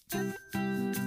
Hey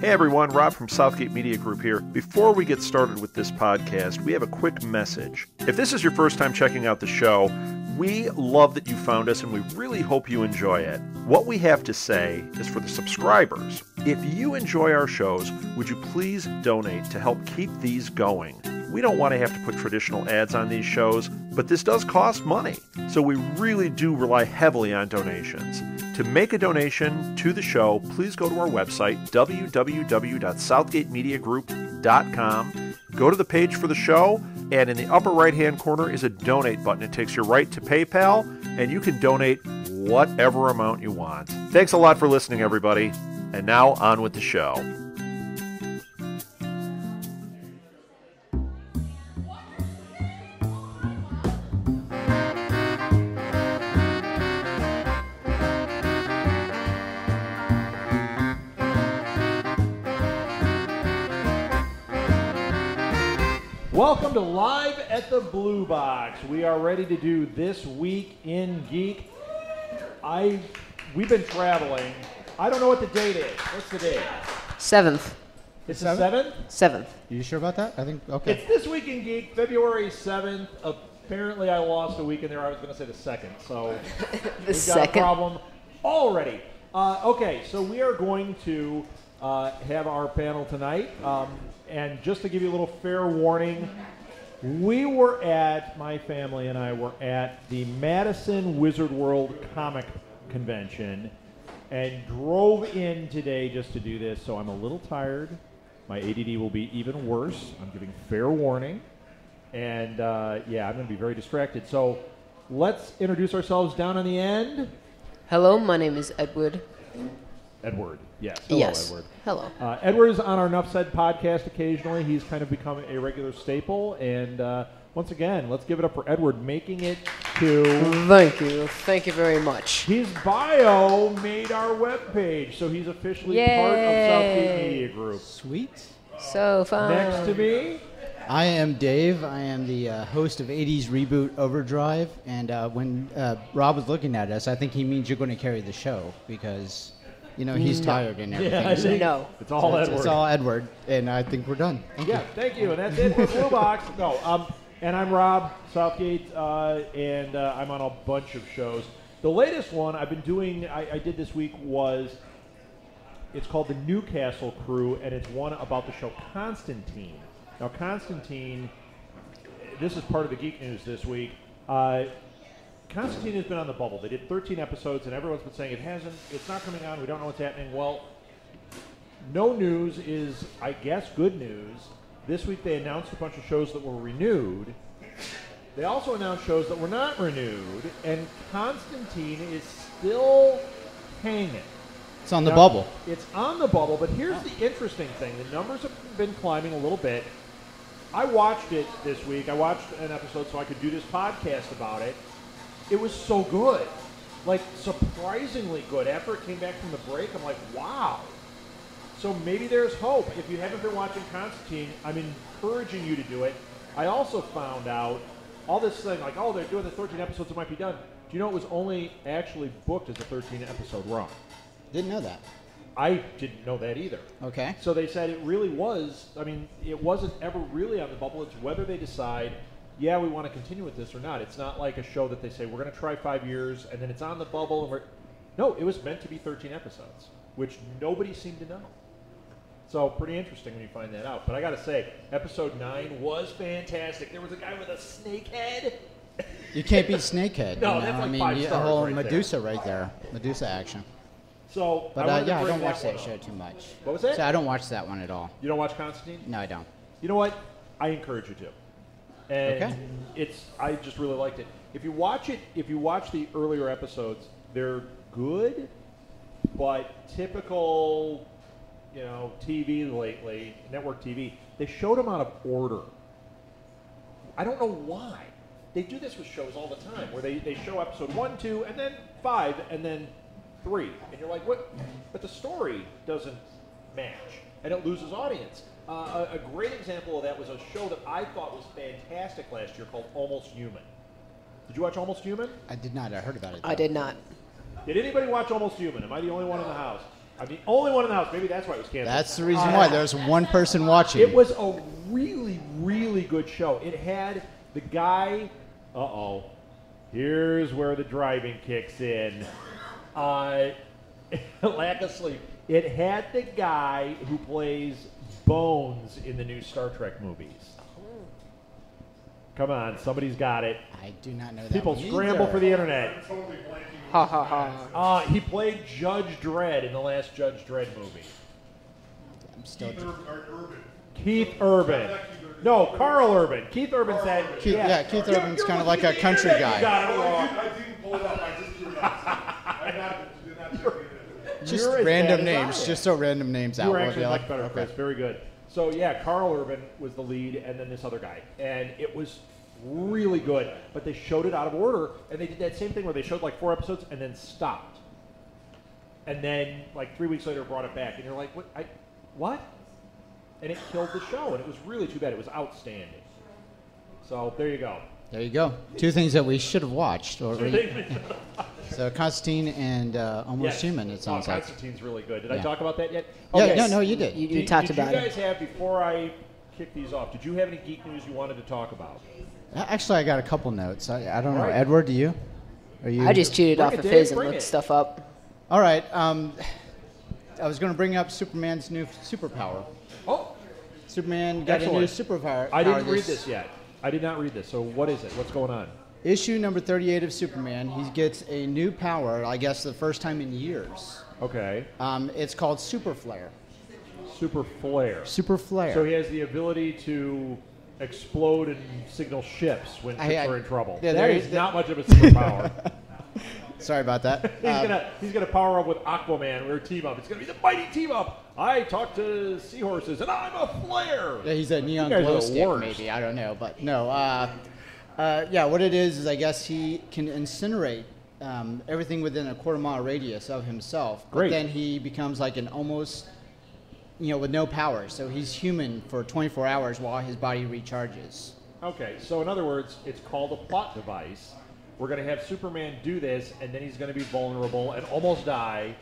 everyone, Rob from Southgate Media Group here. Before we get started with this podcast, we have a quick message. If this is your first time checking out the show, we love that you found us and we really hope you enjoy it. What we have to say is for the subscribers, if you enjoy our shows, would you please donate to help keep these going? We don't want to have to put traditional ads on these shows, but this does cost money, so we really do rely heavily on donations. To make a donation to the show, please go to our website, www.southgatemediagroup.com. Go to the page for the show, and in the upper right-hand corner is a donate button. It takes you right to PayPal, and you can donate whatever amount you want. Thanks a lot for listening, everybody. And now, on with the show. Welcome to Live at the Blue Box. We are ready to do This Week in Geek. We've been traveling. I don't know what the date is. What's the date? 7th. It's the 7th? 7th. You sure about that? I think, okay. It's This Week in Geek, February 7th. Apparently I lost a week in there. I was going to say the 2nd. So we've got a problem already. Okay, so we are going to have our panel tonight. And just to give you a little fair warning, my family and I were at the Madison Wizard World Comic Convention and drove in today just to do this, so I'm a little tired. My ADD will be even worse. I'm giving fair warning. And, I'm going to be very distracted. So let's introduce ourselves down on the end. Hello, my name is Edward. Edward, yes. Hello, yes. Edward. Hello. Edward is on our Nuff Said podcast occasionally. He's kind of become a regular staple. And once again, let's give it up for Edward making it to... Thank you. Thank you very much. His bio made our webpage, so he's officially part of Southgate Media Group. Sweet. So fun. Next to me... I am Dave. I am the host of 80s Reboot Overdrive. And when Rob was looking at us, I think he means you're going to carry the show because... You know, he's tired and everything. Yeah, No. It's all Edward. It's all Edward, and I think we're done. Thank you. Thank you. And that's it for Blue Box. No, and I'm Rob Southgate, and I'm on a bunch of shows. The latest one I've been doing, I did this week it's called The Newcastle Crew, and it's one about the show Constantine. Now, Constantine, this is part of the Geek News this week. Constantine has been on the bubble. They did 13 episodes, and everyone's been saying it's not coming on, we don't know what's happening. Well, no news is, I guess, good news. This week they announced a bunch of shows that were renewed. They also announced shows that were not renewed, and Constantine is still hanging. It's on the bubble. It's on the bubble, but here's the interesting thing. The numbers have been climbing a little bit. I watched it this week. I watched an episode so I could do this podcast about it. It was so good, like surprisingly good. After it came back from the break, I'm like, wow. So maybe there's hope. If you haven't been watching Constantine, I'm encouraging you to do it. I also found out all this thing, like, oh, they're doing the 13 episodes, it might be done. Do you know it was only actually booked as a 13-episode run? Didn't know that. I didn't know that either. Okay. So they said it really was, it wasn't ever really on the bubble. It's whether they decide, yeah, we want to continue with this or not. It's not like a show that they say, we're going to try 5 years, and then it's on the bubble. And No, it was meant to be 13 episodes, which nobody seemed to know. So pretty interesting when you find that out. But I got to say, episode 9 was fantastic. There was a guy with a snake head. You can't beat Snakehead. No, you know? that's like I mean, 5 a stars whole right Medusa right there. Medusa action. So, But I I don't watch that show too much. What was that? So I don't watch that one at all. You don't watch Constantine? No, I don't. You know what? I encourage you to. And Okay. I just really liked it. If you watch the earlier episodes, they're good, but typical, TV lately, network TV, they showed them out of order. I don't know why. They do this with shows all the time, where they show episode 1, 2, and then 5, and then 3. And you're like, what? But the story doesn't match, and it loses audience. A great example of that was a show that I thought was fantastic last year called Almost Human. Did you watch Almost Human? I did not. I heard about it. I did not. Did anybody watch Almost Human? Am I the only one in the house? I'm the only one in the house. Maybe that's why it was canceled. That's the reason why. There's one person watching. It was a really, really good show. It had the guy. Here's where the driving kicks in. Lack of sleep. It had the guy who plays Bones in the new Star Trek movies. Come on, somebody's got it. I do not know that. People one scramble either. for the internet. Ha ha ha. He played Judge Dredd in the last Judge Dredd movie. I'm still. Keith Urban. No, Carl Urban. Keith Urban's that. Keith Urban's kind of like a country guy. You got it wrong. I didn't pull it up. I just threw it out. I did not check it. Just You're as random bad as I names. am. Just throw random names out. You were We'll actually be much like, better, okay. Chris. Very good. So, yeah, Carl Urban was the lead, and then this other guy. And it was really good. But they showed it out of order, and they did that same thing where they showed like 4 episodes and then stopped. And then, like 3 weeks later, brought it back. And you're like, what? And it killed the show, and it was really too bad. It was outstanding. So, there you go. There you go. 2 things that we should have watched. So Constantine and Almost Human, it sounds like. Constantine's really good. Did I Yeah. talk about that yet? Yeah, no, you did. You talked about Did you it. guys have, before I kick these off, did you have any geek news you wanted to talk about? Actually, I got a couple notes. I don't know. All right. Edward, do you? Are you? I just cheated Bring off it, of Dave, his and bring looked it. stuff up. All right. I was going to bring up Superman's new superpower. Oh, Superman got a new excellent. superpower. I didn't read this yet. I did not read this. So what is it? What's going on? Issue number 38 of Superman. He gets a new power. I guess the first time in years. Okay. It's called Super Flare. Super flare. Super Flare. So he has the ability to explode and signal ships when ships are in trouble. yeah, that there is is- not much of a superpower. Sorry about that. He's gonna power up with Aquaman. We're a team up. It's gonna be the mighty team up. I talk to seahorses, and I'm a flare. Yeah, he's a neon You guys are glow the stick, worst. maybe. I don't know, but no. Yeah, what it is I guess he can incinerate everything within a quarter-mile radius of himself. But Great. then he becomes like an almost, with no power. So he's human for 24 hours while his body recharges. Okay, so in other words, it's called a plot device. We're going to have Superman do this, and then he's going to be vulnerable and almost die.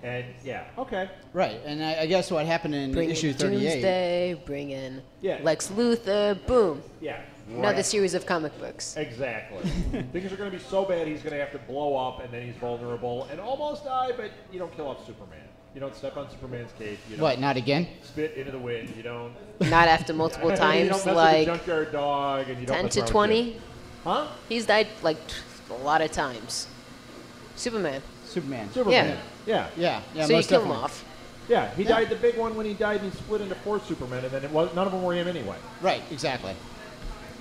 And yeah, okay. Right, and I guess what happened in Bring issue in 38. Doomsday, bring in Yeah. Lex Luthor, boom. Yeah. Another right. series of comic books. Exactly. Things are going to be so bad he's going to have to blow up, and then he's vulnerable and almost die, but you don't kill off Superman. You don't step on Superman's cape. You don't What, not again? spit into the wind. You don't. Not after multiple you times, don't mess like with the junkyard dog, and you don't 10 mess to around with 20. Jim. Huh? He's died like a lot of times. Superman. Superman. Superman. Yeah. Yeah, So you most kill him definitely. off. Yeah. He died the big one when he died, and he split into 4 Supermen, and then none of them were him anyway. Right, exactly.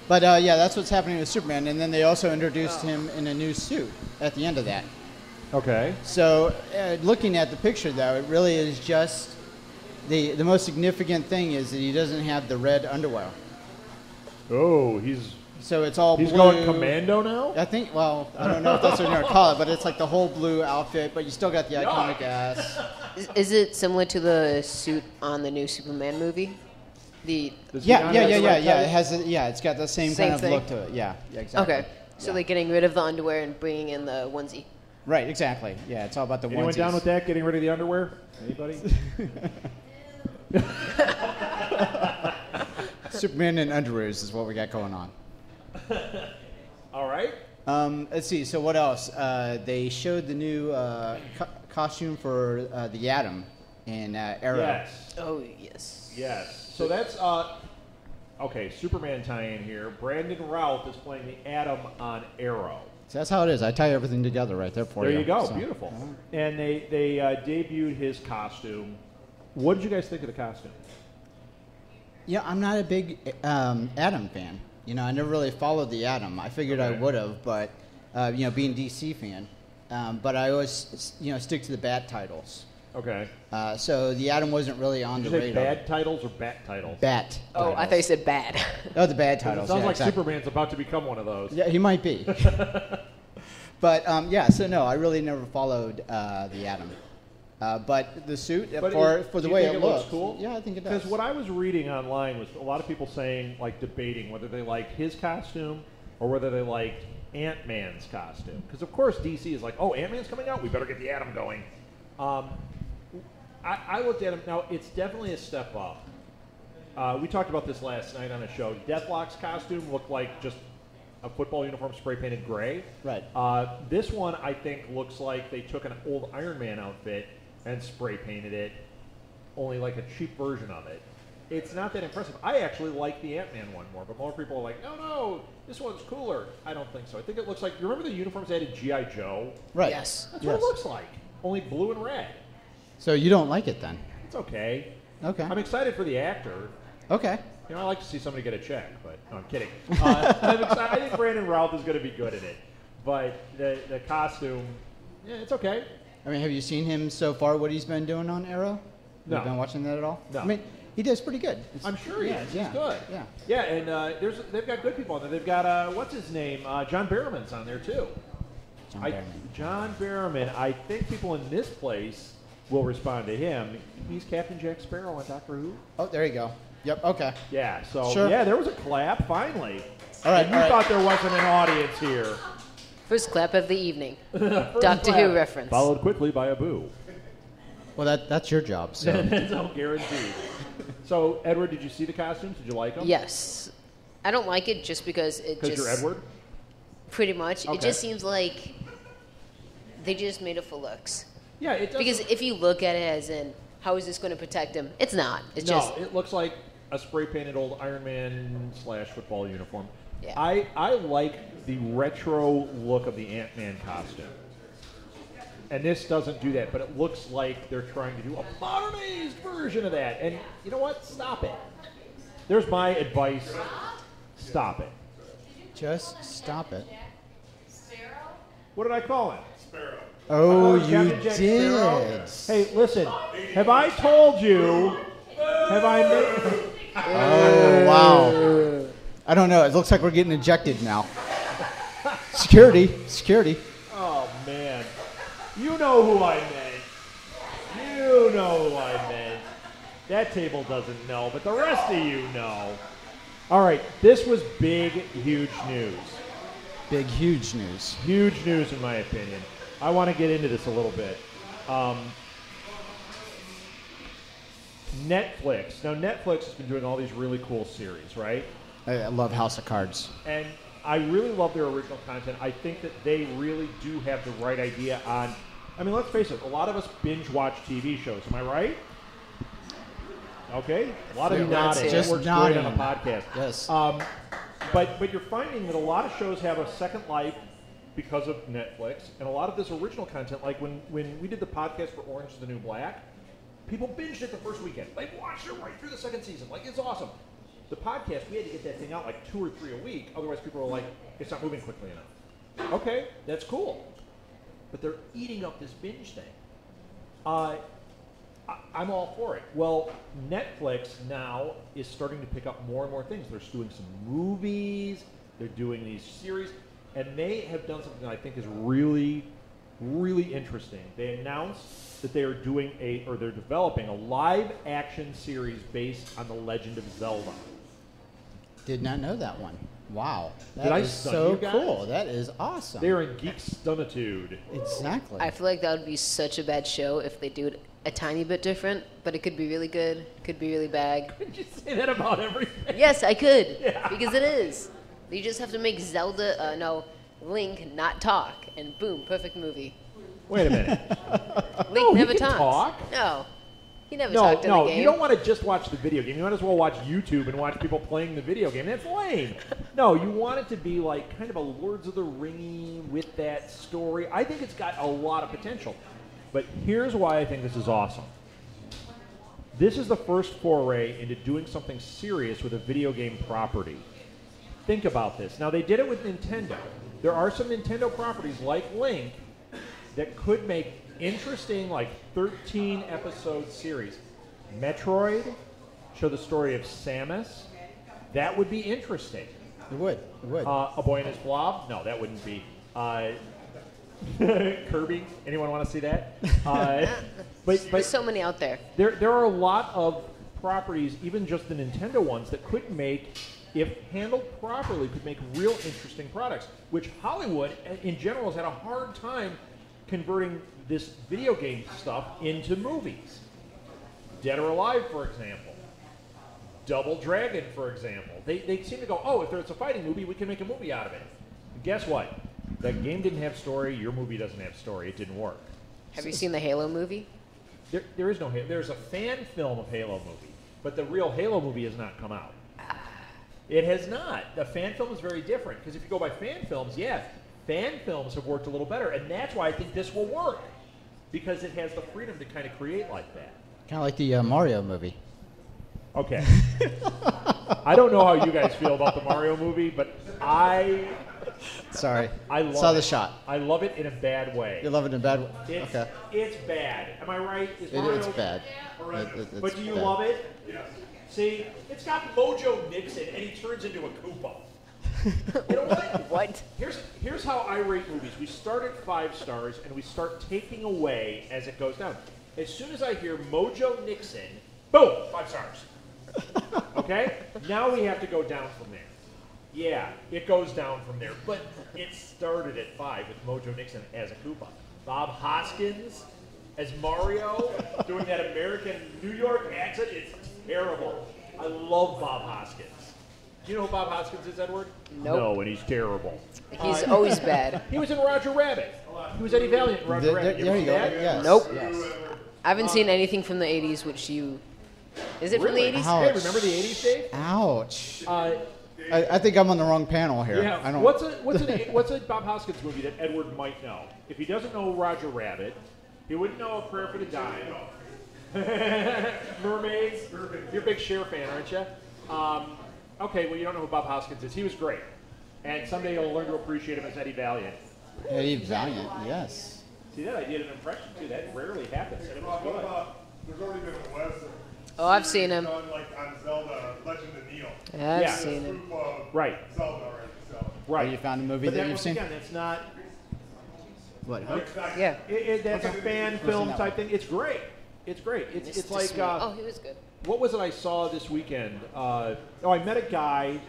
But yeah, that's what's happening with Superman. And then they also introduced him in a new suit at the end of that. Okay. So looking at the picture, though, it really is just the most significant thing is that he doesn't have the red underwear. Oh, he's So it's all blue. going commando now? I think, well, I don't know if that's what you're going to call it, but it's like the whole blue outfit, but you still got the iconic ass. Is it similar to the suit on the new Superman movie? Does he Yeah, not yeah, have yeah, the yeah, red yeah. tie? It has, it's got the same Same kind of thing? look to it. Yeah, exactly. Okay. So Yeah. they're getting rid of the underwear and bringing in the onesie. Right, exactly. Yeah, it's all about the Anyone onesies. down with that? Getting rid of the underwear? Anybody? Superman in underwears is what we got going on. All right. Let's see. So what else? They showed the new costume for the Atom in Arrow. Yes. Oh, yes. Yes. So that's okay. Superman tie-in here. Brandon Routh is playing the Atom on Arrow. So that's how it is. I tie everything together right there for you. There you go. So- Beautiful. And they debuted his costume. What did you guys think of the costume? Yeah, I'm not a big Atom fan. I never really followed the Atom. I figured I Okay. would have, but being DC fan, but I always stick to the Bat titles. Okay. So the Atom wasn't really on Did the you say radar. bad titles or bat titles? Bat. Oh, I thought you said bad. Oh, the bad It titles. sounds yeah, like exactly. Superman's about to become one of those. Yeah, he might be. But yeah, so no, I really never followed the Atom. But the suit, But for the do you way think it it looks looks, cool? yeah, I think it does. Because what I was reading online was a lot of people saying, like, debating whether they like his costume or whether they liked Ant-Man's costume. Because, of course, DC is like, oh, Ant-Man's coming out? We better get the Atom going. I looked at him. Now, it's definitely a step up. We talked about this last night on a show. Deathlock's costume looked like just a football uniform spray painted gray. Right. This one, I think, looks like they took an old Iron Man outfit and spray painted it, only like a cheap version of it. It's not that impressive. I actually like the Ant-Man one more, but more people are like, no, this one's cooler. I don't think so. I think it looks like, you remember the uniforms they had in G.I. Joe? Right. Yes. That's what it looks like, only blue and red. So you don't like it then? It's okay. Okay. I'm excited for the actor. Okay. You know, I like to see somebody get a check, but no, I'm kidding. I'm excited. I think Brandon Routh is going to be good at it. But the costume, yeah, it's okay. I mean, have you seen him so far, what he's been doing on Arrow? No. Have you been watching that at all? No. I mean, he does pretty good. I'm sure he is. Yeah, He's good. Yeah. Yeah, and they've got good people on there. They've got, what's his name? John Barrowman's on there, too. John Barrowman. I think people in this place will respond to him. He's Captain Jack Sparrow on Doctor Who. Oh, there you go. Yep, okay. Yeah, so, Sure. yeah, there was a clap, finally. All right, And you thought there wasn't an audience here. First clap of the evening. First Doctor clap, Who reference. Followed quickly by a boo. Well, that's your job, so. That's all guaranteed. So, Edward, did you see the costumes? Did you like them? Yes. I don't like it just because it just... Because you're Edward? Pretty much. Okay. It just seems like they just made it for looks. Yeah, it does. Because if you look at it as in, how is this going to protect him? It's not. It's just... it looks like a spray-painted old Iron Man / football uniform. Yeah. I like the retro look of the Ant-Man costume. And this doesn't do that, but it looks like they're trying to do a modernized version of that. And you know what? Stop it. There's my advice. Stop it. Just stop it. What did I call him? Sparrow. Oh, you Captain Jack did. Sparrow? Hey, listen. Have I told you? Have I made... Oh, wow. I don't know. It looks like we're getting ejected now. Security. Oh, man. You know who I meant. You know who I meant. That table doesn't know, but the rest of you know. All right, this was big, huge news. Big, huge news. Huge news, in my opinion. I want to get into this a little bit. Netflix. Now, Netflix has been doing all these really cool series, right? I love House of Cards. And I really love their original content. I think that they really do have the right idea on... I mean, let's face it, a lot of us binge-watch TV shows. Am I right? Okay. A lot of you nodding. Just That works nodding. great on a podcast. Yes. But you're finding that a lot of shows have a second life because of Netflix, and a lot of this original content, like when we did the podcast for Orange is the New Black, people binged it the first weekend. They watched it right through the second season. Like, it's awesome. The podcast, we had to get that thing out like 2 or 3 a week. Otherwise, people were like, it's not moving quickly enough. Okay, that's cool. But they're eating up this binge thing. I'm all for it. Well, Netflix now is starting to pick up more and more things. They're doing some movies. They're doing these series. And they have done something that I think is really, really interesting. They announced that they are they're developing a live-action series based on The Legend of Zelda. Did not know that one. Wow. Did I That is stun so you guys? cool. That is awesome. They're in Geek Stunitude. Exactly. I feel like that would be such a bad show if they do it a tiny bit different, but it could be really good, could be really bad. Could you say that about everything? Yes, I could, Yeah. because it is. You just have to make Link not talk, and boom, perfect movie. Wait a minute. Link No, he never can talks. talk. No, he never talked in the game. You don't want to just watch the video game. You might as well watch YouTube and watch people playing the video game. That's lame. No, you want it to be like kind of a Lords of the Ring with that story. I think it's got a lot of potential. But here's why I think this is awesome. This is the first foray into doing something serious with a video game property. Think about this. Now, they did it with Nintendo. There are some Nintendo properties like Link that could make interesting, like 13-episode series. Metroid, show the story of Samus. That would be interesting. It would. It would. A Boy and His Blob? No, that wouldn't be. Kirby? Anyone want to see that? There's so many out there. There are a lot of properties, even just the Nintendo ones, that could make, if handled properly, could make real interesting products, which Hollywood, in general, has had a hard time converting this video game stuff into movies. Dead or Alive, for example. Double Dragon, for example. They seem to go, oh, if it's a fighting movie, we can make a movie out of it. And guess what? That game didn't have story. Your movie doesn't have story. It didn't work. Have you seen the Halo movie? There is no Halo. There's a fan film of Halo movie, but the real Halo movie has not come out. It has not. The fan film is very different, because if you go by fan films, yeah, fan films have worked a little better, and that's why I think this will work, because it has the freedom to kind of create like that. Kind of like the Mario movie. Okay. I don't know how you guys feel about the Mario movie, but Sorry. I love Saw the it. shot. I love it in a bad way. You love it in a bad way? It's, Okay. it's bad. Am I right? Is Mario, It's bad. but do you bad. love it? Yes. See, it's got Mojo Nixon, and he turns into a Koopa. You know what? What? Here's how I rate movies. We start at 5 stars, and we start taking away as it goes down. As soon as I hear Mojo Nixon, boom, 5 stars. Okay? Now we have to go down from there. Yeah, it goes down from there. But it started at 5 with Mojo Nixon as a Koopa. Bob Hoskins as Mario, doing that American New York accent, it's terrible. I love Bob Hoskins. Do you know who Bob Hoskins is, Edward? Nope. No, and he's terrible. He's always bad. He was in Roger Rabbit. He was Eddie Valiant in Roger Rabbit. There you go. ever see that? Yes. Nope. Yes. I haven't seen anything from the 80s, which you... Is it Really? from the 80s? Ouch. Hey, remember the 80s, Dave? Ouch. Uh, I think I'm on the wrong panel here. yeah. I don't. What's a Bob Hoskins movie that Edward might know? If he doesn't know Roger Rabbit, he wouldn't know A Prayer for the Dying. Mermaids. You're a big Cher fan, aren't you? Okay, well, you don't know who Bob Hoskins is. He was great. And someday you'll learn to appreciate him as Eddie Valiant. Eddie Valiant, yes. See that? I did an impression, too. That rarely happens, and it was What good. about, there's already been a Western. Oh, I've seen him. Done like on Zelda, Legend of Neil. I've Yeah. seen him. Group of Right. Zelda already, so. Right. You found a movie But that that, you've once seen? again, that's not... What? Hook? Yeah. That's a fan film that type thing. It's great. It's great. It's Mr. like... Smith. Oh, he was good. What was it I saw this weekend? I met a guy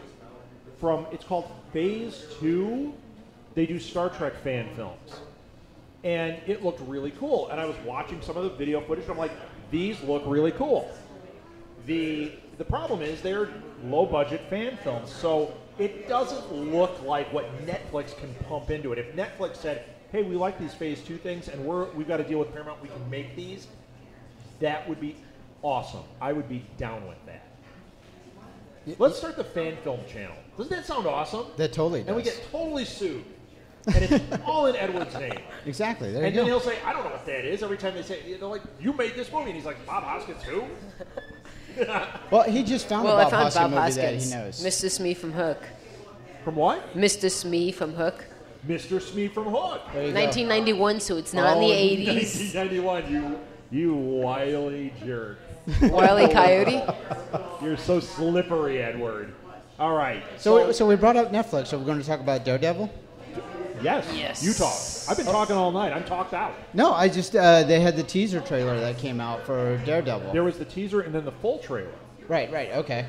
from, it's called Phase 2. They do Star Trek fan films. And it looked really cool. And I was watching some of the video footage, and I'm like, these look really cool. The problem is they're low-budget fan films, so it doesn't look like what Netflix can pump into it. If Netflix said, hey, we like these Phase 2 things, and we've got to deal with Paramount, we can make these, that would be awesome. I would be down with that. Let's start the fan film channel. Doesn't that sound awesome? That totally does. And we get totally sued. And it's all in Edward's name. Exactly. There And you then go. he'll say, I don't know what that is. Every time they say, they're like, you made this movie. And he's like, Bob Hoskins who? Well, he just found Well, a I Bob found Hoskins Bob movie that Hoskins. he knows. Mr. Smee from Hook. From what? Mr. Smee from Hook. Mr. Smee from Hook. There you go. 1991, so it's not in the 80s. 1991, you wily jerk. Wile E. Coyote. You're so slippery, Edward. All right. So we brought up Netflix, so we're going to talk about Daredevil? Yes. Yes. You talk. I've been talking all night. I'm talked out. No, I just, they had the teaser trailer that came out for Daredevil. There was the teaser and then the full trailer. Right, okay.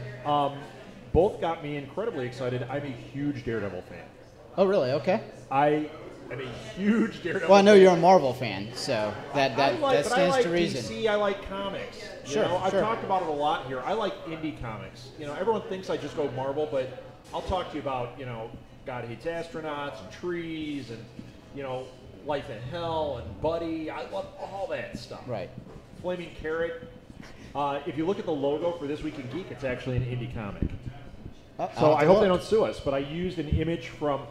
Both got me incredibly excited. I'm a huge Daredevil fan. Oh, really? Okay. I am a huge Daredevil Well, I know fan. you're a Marvel fan, so that but stands I like to reason. DC, I like comics. Sure, You know, I've sure. talked about it a lot here. I like indie comics. You know, everyone thinks I just go Marvel, but I'll talk to you about, you know, God Hates Astronauts and Trees and, you know, Life in Hell and Buddy. I love all that stuff. Right. Flaming Carrot. If you look at the logo for This Week in Geek, it's actually an indie comic. So I hope they don't sue us, but I used an image from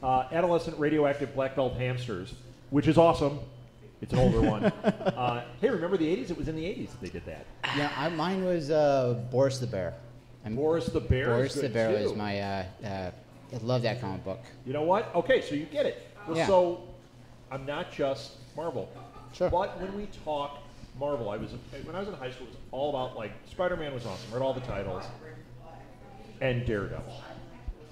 Adolescent Radioactive Black Belt Hamsters, which is awesome. It's an older one. Hey, remember the 80s? It was in the 80s they did that. Yeah, mine was Boris the Bear. Boris the Bear Boris is the good Bear too. was my, I love that comic book. You know what? Okay, so you get it. Well, Yeah. So I'm not just Marvel. Sure. But when we talk Marvel, when I was in high school, it was all about, like, Spiderman was awesome. Read all the titles. And Daredevil.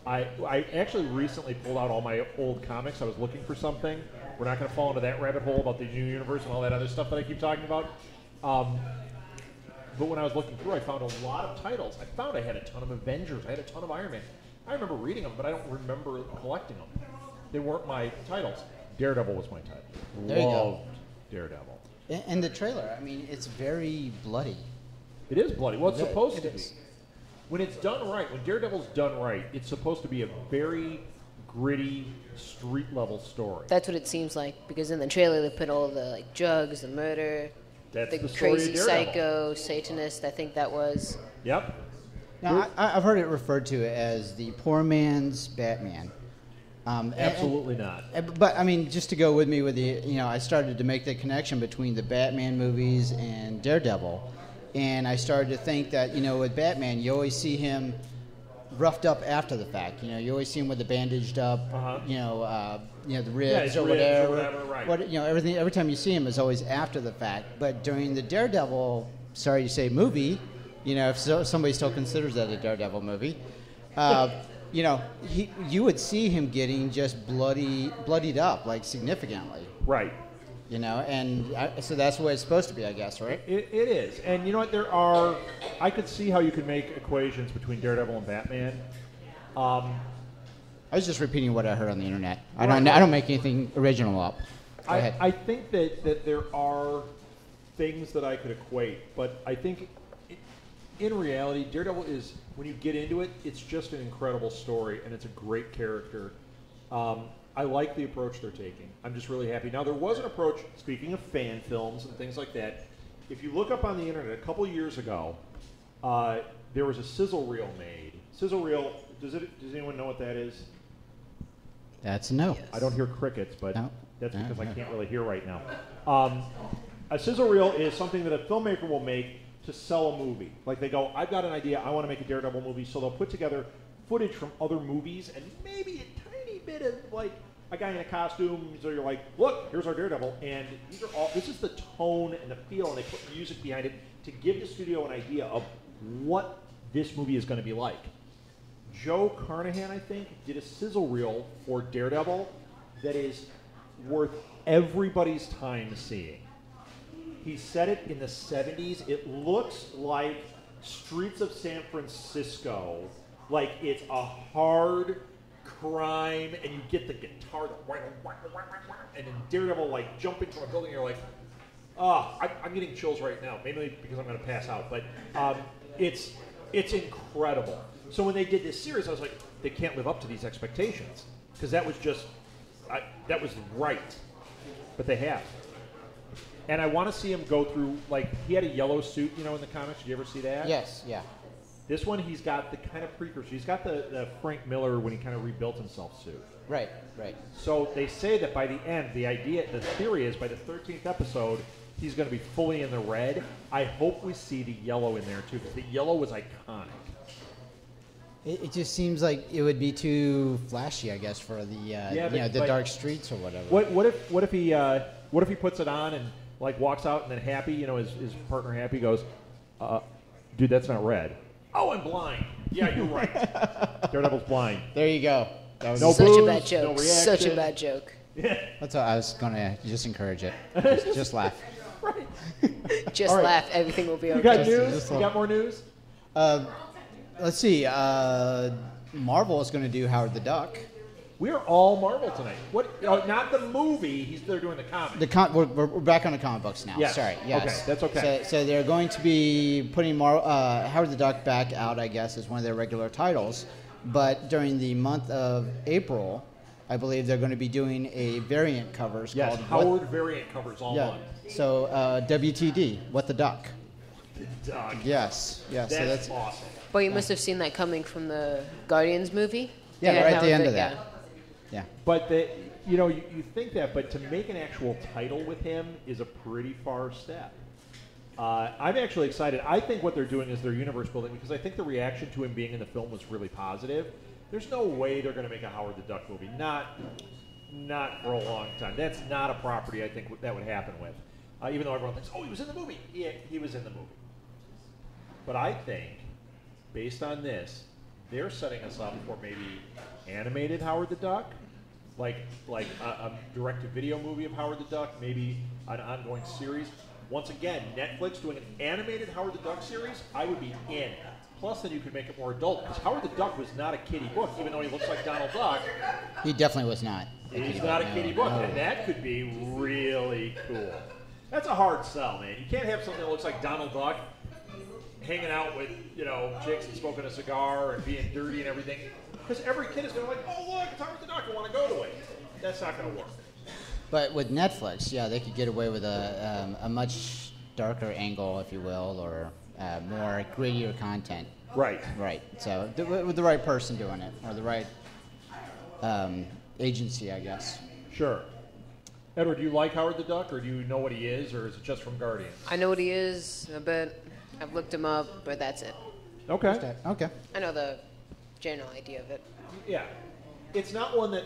I actually recently pulled out all my old comics. I was looking for something. We're not going to fall into that rabbit hole about the new universe and all that other stuff that I keep talking about. But when I was looking through, I found a lot of titles. I found I had a ton of Avengers. I had a ton of Iron Man. I remember reading them, but I don't remember collecting them. They weren't my titles. Daredevil was my title. There you go. Loved Daredevil. And the trailer, I mean, it's very bloody. It is bloody. Well, it's supposed It to be. is. When it's done right, when Daredevil's done right, it's supposed to be a very gritty, street-level story. That's what it seems like, because in the trailer they put all the like drugs, the murder, That's the the story of crazy Daredevil. psycho, Satanist, I think that was. Yep. Now, I've heard it referred to as the poor man's Batman. Absolutely not. But I mean, just to go with me with the, I started to make the connection between the Batman movies and Daredevil, and I started to think that with Batman, you always see him roughed up after the fact. You always see him with the bandaged up, the ribs his or ribs whatever. or whatever, right. Everything. Every time you see him is always after the fact. But during the Daredevil, sorry to say, movie, if somebody still considers that a Daredevil movie. You would see him getting just bloodied up, like significantly. Right. So that's the way it's supposed to be, I guess, right? It is. And you know what? I could see how you could make equations between Daredevil and Batman. I was just repeating what I heard on the internet. I Right. don't make anything original up. Go ahead. I think that there are things that I could equate, but I think in reality, Daredevil is, when you get into it, it's just an incredible story, and it's a great character. I like the approach they're taking. I'm just really happy. Now, there was an approach, speaking of fan films and things like that, if you look up on the internet, a couple years ago, there was a sizzle reel made. Sizzle reel, does anyone know what that is? That's a no. Yes. I don't hear crickets, but No. that's No, because I no. can't really hear right now. A sizzle reel is something that a filmmaker will make to sell a movie. Like they go, I've got an idea, I want to make a Daredevil movie, so they'll put together footage from other movies and maybe a tiny bit of like a guy in a costume. So you're like, look, here's our Daredevil, and this is the tone and the feel, and they put music behind it to give the studio an idea of what this movie is going to be like. Joe Carnahan, I think, did a sizzle reel for Daredevil that is worth everybody's time seeing. He said it in the 70s. It looks like Streets of San Francisco, like it's a hard crime, and you get the guitar, and then Daredevil like jumping from a building. You're like, I'm getting chills right now. Maybe because I'm going to pass out, but it's incredible. So when they did this series, I was like, they can't live up to these expectations because that was that was right, but they have. And I want to see him go through, like, he had a yellow suit, in the comics. Did you ever see that? Yes, yeah. This one, he's got the kind of precursor. He's got the Frank Miller when he kind of rebuilt himself suit. Right. So they say that by the end, the theory is by the 13th episode, he's going to be fully in the red. I hope we see the yellow in there, too, because the yellow was iconic. It just seems like it would be too flashy, I guess, for the the dark streets or whatever. What if he puts it on and like walks out and then Happy, his partner Happy goes, dude, that's not red. Oh, I'm blind. Yeah, you're right. Daredevil's blind. There you go. That was No Such booze, a bad joke. no Such a reaction. bad joke. That's what I was gonna just encourage it. Just laugh. Right. Just All right. laugh. Everything will be You got okay. news? You got more news? Let's see. Marvel is going to do Howard the Duck. We're all Marvel tonight. What? Oh, not the movie. They're doing the comic. We're back on the comic books now. Yes. Sorry. Yes. Okay, that's okay. So they're going to be putting Howard the Duck back out, I guess, as one of their regular titles. But during the month of April, I believe they're going to be doing a variant covers Yes, called Howard variant covers all Yeah. month. So WTD, What the Duck? Dog. Yes. That's, So that's awesome. But you must have seen that coming from the Guardians movie. Yeah, right at the end of yeah. that. Yeah. But you think that, but to make an actual title with him is a pretty far step. I'm actually excited. I think what they're doing is they're universe building because I think the reaction to him being in the film was really positive. There's no way they're going to make a Howard the Duck movie. Not for a long time. That's not a property I think that would happen with. Even though everyone thinks, oh, he was in the movie. Yeah, he was in the movie. But I think, based on this, they're setting us up for maybe animated Howard the Duck, like a direct-to-video movie of Howard the Duck, maybe an ongoing series. Once again, Netflix doing an animated Howard the Duck series, I would be in. Plus, then you could make it more adult, because Howard the Duck was not a kiddie book, even though he looks like Donald Duck. He definitely was not. He's not a kiddie book, and that could be really cool. That's a hard sell, man. You can't have something that looks like Donald Duck hanging out with, chicks and smoking a cigar and being dirty and everything. Because every kid is going to be like, oh, look, it's Howard the Duck, I want to go to it. That's not going to work. But with Netflix, yeah, they could get away with a much darker angle, if you will, or more grittier content. Right. Right. So with the right person doing it, or the right agency, I guess. Sure. Edward, do you like Howard the Duck, or do you know what he is, or is it just from Guardians? I know what he is a bit. I've looked him up, but that's it. Okay. Okay. I know the general idea of it. Yeah. It's not one that...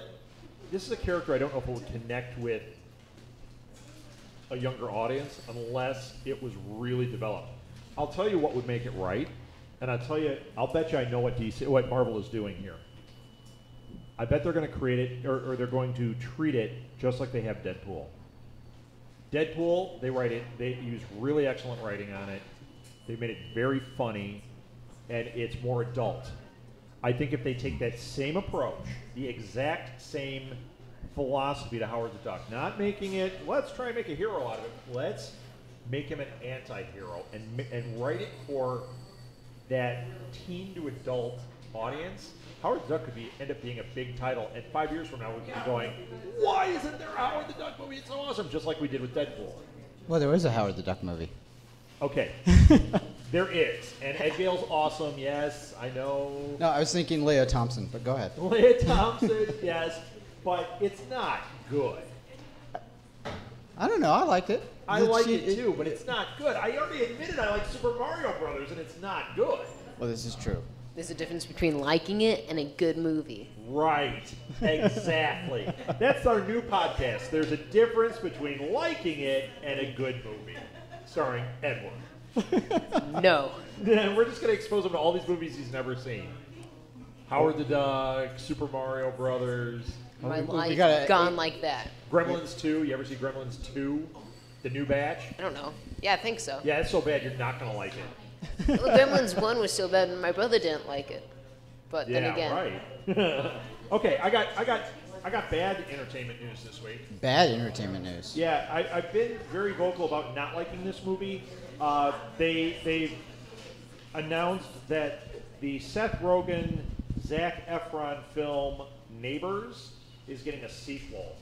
This is a character I don't know if it would connect with a younger audience unless it was really developed. I'll tell you what would make it right, and I'll bet you I know what Marvel is doing here. I bet they're going to create it, or they're going to treat it just like they have Deadpool. Deadpool, they use really excellent writing on it. They made it very funny, and it's more adult. I think if they take that same approach, the exact same philosophy to Howard the Duck, not making it, let's try and make a hero out of it. Let's make him an anti-hero and write it for that teen to adult audience. Howard the Duck could end up being a big title, and 5 years from now we could be going, why isn't there a Howard the Duck movie? It's so awesome, just like we did with Deadpool. Well, there is a Howard the Duck movie. Okay. There is. And Ed Gale's awesome, yes, I know. No, I was thinking Leo Thompson, but go ahead. Leo Thompson, yes, but it's not good. I don't know. I liked it. I like it too, but it's not good. I already admitted I like Super Mario Brothers, and it's not good. Well, this is true. There's a difference between liking it and a good movie. Right. Exactly. That's our new podcast. There's a difference between liking it and a good movie. Starring Edward. No. We're just going to expose him to all these movies he's never seen. Howard the Duck, Super Mario Brothers. My life gone like that. Gremlins 2. You ever see Gremlins 2? The new batch? I don't know. Yeah, I think so. Yeah, it's so bad you're not going to like it. Well, Gremlins 1 was so bad and my brother didn't like it. But Yeah, then again. right. Okay, I got bad entertainment news this week. Bad entertainment news. Yeah, I've been very vocal about not liking this movie. They announced that the Seth Rogen, Zac Efron film Neighbors is getting a sequel.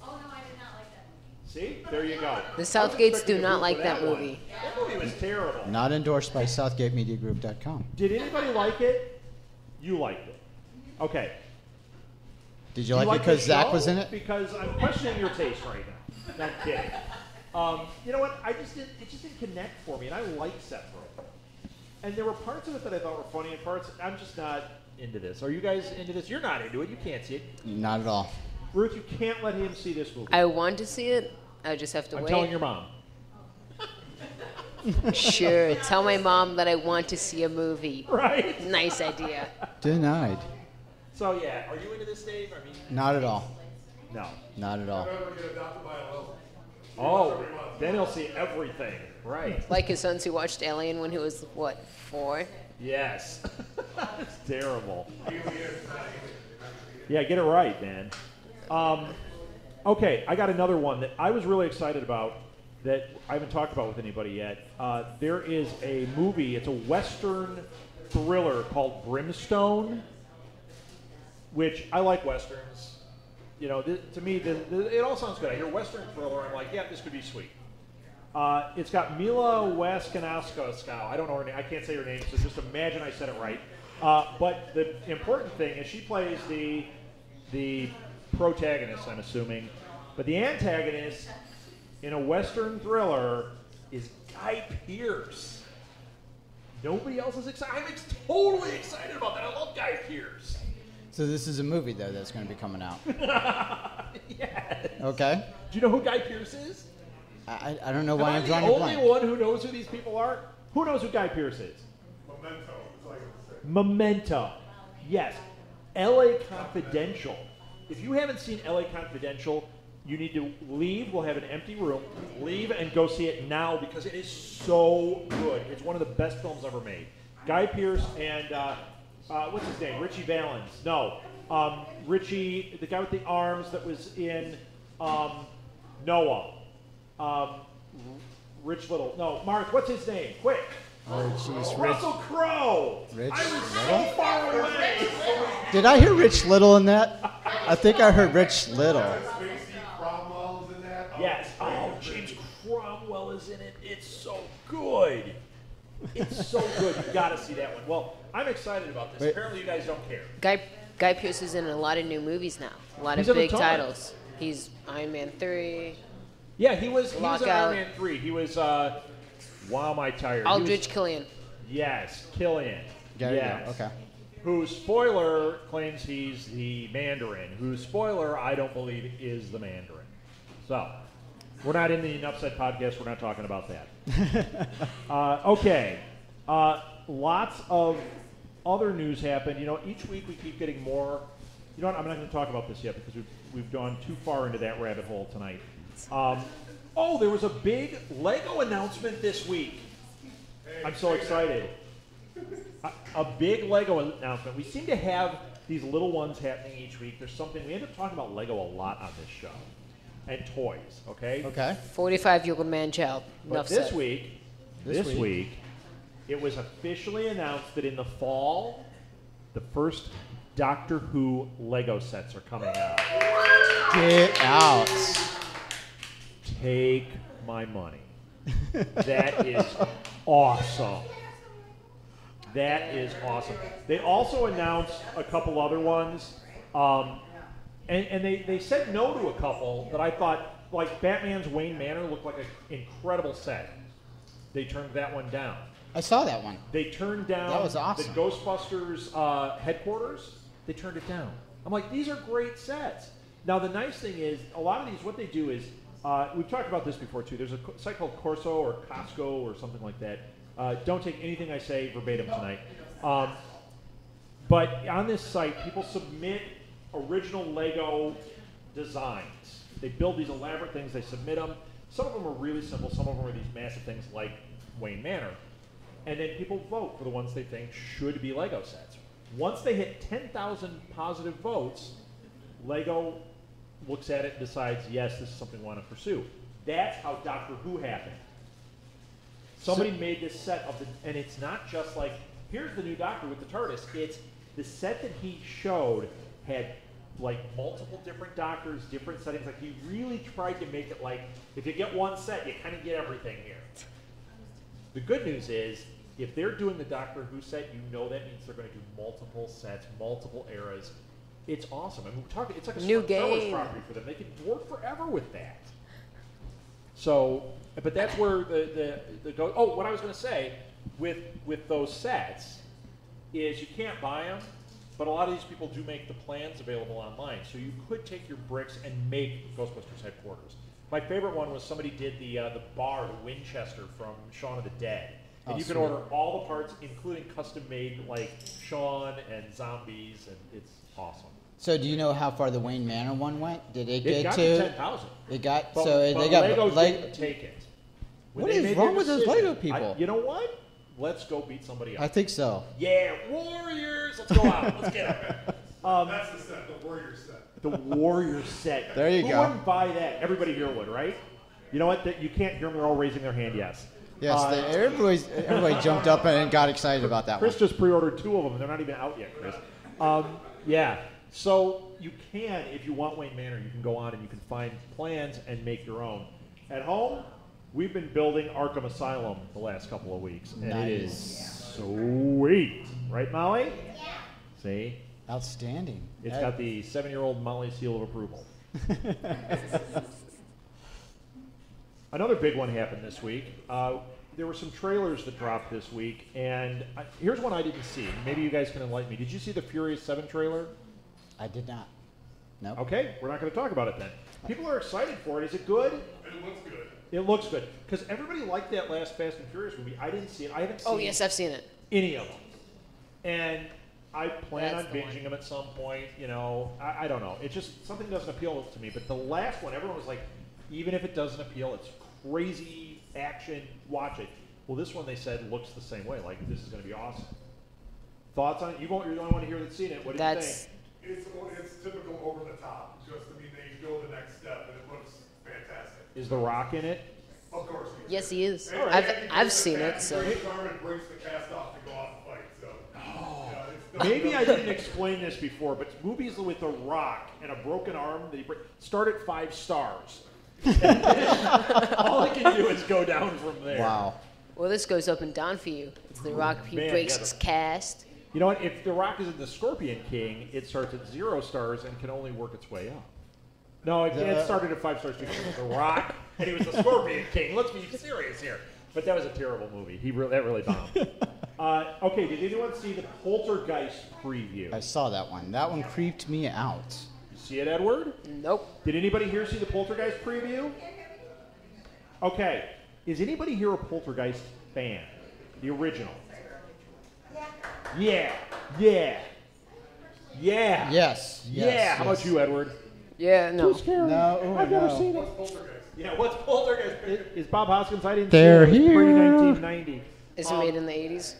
Oh no, I did not like that. See? There you go. The Southgates do not like that one. movie. That movie was terrible. Not endorsed by SouthgateMediaGroup.com. Did anybody like it? You liked it. Okay. Did you like it because Zach was in it? Because I'm questioning your taste right now. Not kidding. You know what? It just didn't connect for me, and I like Seth Rogen. And there were parts of it that I thought were funny, and parts I'm just not into this. Are you guys into this? You're not into it. You can't see it. Not at all. Ruth, you can't let him see this movie. I want to see it. I just have to I'm wait. telling your mom. Sure. Tell my mom that I want to see a movie. Right? Nice idea. Denied. So, yeah. Are you into this, Dave? I mean, Not at all. no. Not at all. Never get adopted by a little. Oh, then he'll see everything. Right. Like his sons who watched Alien when he was, 4? Yes. It's terrible. Yeah, get it right, man. Okay, I got another one that I was really excited about that I haven't talked about with anybody yet. There is a movie, it's a Western thriller called Brimstone, which I like Westerns. You know, to me, it all sounds good. I hear Western thriller, I'm like, yeah, this could be sweet. It's got Mila Wasikowska. I don't know her name. I can't say her name, so just imagine I said it right. But the important thing is she plays the protagonist, I'm assuming. But the antagonist in a Western thriller is Guy Pearce. Nobody else is excited. I'm totally excited about that. I love Guy Pearce. So this is a movie, though, that's going to be coming out. Yes. Okay. Do you know who Guy Pearce is? I don't know why I'm Am I drawing the a only blank. one who knows who these people are? Who knows who Guy Pearce is? Memento. It's like it's Memento. Yes. L.A. Confidential. If you haven't seen L.A. Confidential, you need to leave. We'll have an empty room. Leave and go see it now because it is so good. It's one of the best films ever made. Guy Pearce and, what's his name? Richie Valens. No. Richie, the guy with the arms that was in Noah. Rich Little. No, Mark, what's his name? Quick. Oh, jeez, Rich. Russell Crowe. Rich I was Little? so far away. Did I hear Rich Little in that? I think I heard Rich Little. Spacey Cromwell is in that. Yes. Oh, James Cromwell is in it. It's so good. It's so good. You got to see that one. Well, I'm excited about this. Wait. Apparently, you guys don't care. Guy Pearce is in a lot of new movies now. A lot He's of in a big ton. titles. He's Iron Man 3. Yeah, he was in Lockout. Iron Man 3. He was, wow, am I tired. He Aldrich was, Killian. yes, Killian. There you yes. go. Okay. Who, spoiler, claims he's the Mandarin. Who, spoiler, I don't believe is the Mandarin. So, we're not in the Enough Said podcast. We're not talking about that. Okay. Lots of other news happened. You know, each week we keep getting more. You know what? I'm not going to talk about this yet because we've gone too far into that rabbit hole tonight. There was a big Lego announcement this week. I'm so excited. A big Lego announcement. We seem to have these little ones happening each week. There's something, we end up talking about Lego a lot on this show. And toys, okay? Okay. 45-year-old man-child. But Enough this said. week, it was officially announced that in the fall, the first Doctor Who Lego sets are coming out. Get out. Take my money. That is awesome. That is awesome. They also announced a couple other ones, and they said no to a couple that I thought, like Batman's Wayne Manor looked like an incredible set. They turned that one down. I saw that one. They turned down That was awesome. the Ghostbusters headquarters. They turned it down. I'm like, these are great sets. Now, the nice thing is, a lot of these, what they do is, we've talked about this before, too. There's a site called Corso or Costco or something like that. Don't take anything I say verbatim tonight. But on this site, people submit original Lego designs. They build these elaborate things. They submit them. Some of them are really simple. Some of them are these massive things like Wayne Manor. And then people vote for the ones they think should be Lego sets. Once they hit 10,000 positive votes, Lego looks at it and decides, yes, this is something we want to pursue. That's how Doctor Who happened. Somebody made this set of and it's not just like, here's the new Doctor with the TARDIS. It's the set that he showed had like multiple different Doctors, different settings. Like he really tried to make it like, if you get one set, you kind of get everything here. The good news is, if they're doing the Doctor Who set, you know that means they're going to do multiple sets, multiple eras. It's awesome. I mean, we're talking, it's like a New Star Wars game. property for them. They could work forever with that. So, but that's where the go. Oh, what I was going to say with those sets is you can't buy them, but a lot of these people do make the plans available online. So you could take your bricks and make Ghostbusters headquarters. My favorite one was somebody did the bar, the Winchester from Shaun of the Dead. And you can sweet. order all the parts, including custom-made, like Shaun and zombies, and it's awesome. So do you know how far the Wayne Manor one went? Did it It get got to? to 10,000. It got But, so but they got Legos like. didn't take it. When What they is made wrong their with those decision, Lego people? you know what? Let's go beat somebody I up. think so. Yeah, Warriors! Let's go out. Let's get them. That's the set, the Warrior set. The Warrior set. There you Who go. wouldn't buy that? Everybody here would, right? You know what? You can't hear them. They're all raising their hand. Yes. Yes, everybody jumped up and got excited about that Chris one. just pre-ordered 2 of them. They're not even out yet, Chris. Yeah. So you can, if you want Wayne Manor, you can go on and you can find plans and make your own. At home, we've been building Arkham Asylum the last couple of weeks, and it is sweet. Right, Molly? Yeah. See? Outstanding. It's got the 7-year-old Molly seal of approval. Another big one happened this week. There were some trailers that dropped this week, and here's one I didn't see. Maybe you guys can enlighten me. Did you see the Furious 7 trailer? I did not. No. Okay, we're not going to talk about it then. People are excited for it. Is it good? It looks good. It looks good. Because everybody liked that last Fast and Furious movie. I didn't see it. I haven't seen Oh, yes, I've seen it. any of them. And I plan That's on the binging one. them at some point. You know, I don't know. It just, something doesn't appeal to me. But the last one, everyone was like, even if it doesn't appeal, it's crazy action, watch it. Well, this one they said looks the same way. Like, this is going to be awesome. Thoughts on it? You're the only one here that's seen it. What do you think? It's typical over the top. Just, I mean, they go the next step, and it looks fantastic. Is The Rock in it? Of course. Yes, he is. Right. I've seen it. So Carmen breaks the cast off to go off and fight. So. Maybe I didn't explain this before, but movies with The Rock and a broken arm that he start at 5 stars. All it can do is go down from there. Wow. well, this goes up and down for you. It's The Rock. He Man, breaks yeah, his cast. You know what? If The Rock isn't the Scorpion King, it starts at 0 stars and can only work its way up. No, it started at 5 stars because it was The Rock, and he was the Scorpion King. Let's be serious here. But that was a terrible movie. That really bombed. Okay, did anyone see the Poltergeist preview? I saw that one. That one creeped me out. You see it, Edward? Nope. Did anybody here see the Poltergeist preview? Okay. Is anybody here a Poltergeist fan? The original? Yeah. Yeah. Yeah. Yes. Yeah. How about you, Edward? Yeah, no. No, I've never no. seen it. Yeah, what's Poltergeist? Is Bob Hoskins? I didn't They're see it. It was here. pre-1990. Is it made in the 80s?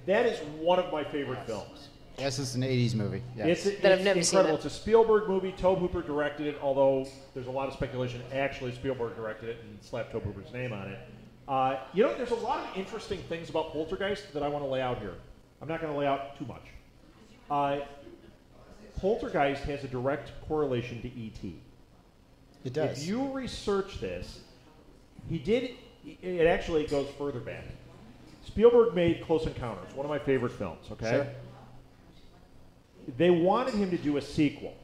That is one of my favorite films. Yes, it's an 80s movie. Yes. It's That I've never seen incredible. it. It's a Spielberg movie. Tobe Hooper directed it, although there's a lot of speculation. Actually, Spielberg directed it and slapped Tobe Hooper's name on it. There's a lot of interesting things about Poltergeist that I want to lay out here. I'm not going to lay out too much. Poltergeist has a direct correlation to E.T. It does. If you research this, it actually goes further back. Spielberg made Close Encounters, one of my favorite films, okay? Sure. They wanted him to do a sequel.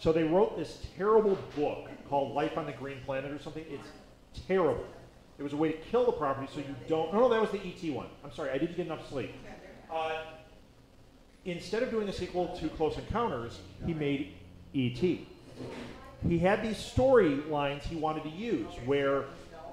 So they wrote this terrible book called Life on the Green Planet or something. It's terrible. It was a way to kill the property so you don't... No, that was the E.T. one. I'm sorry, I didn't get enough sleep. Instead of doing a sequel to Close Encounters, he made E.T. He had these storylines he wanted to use where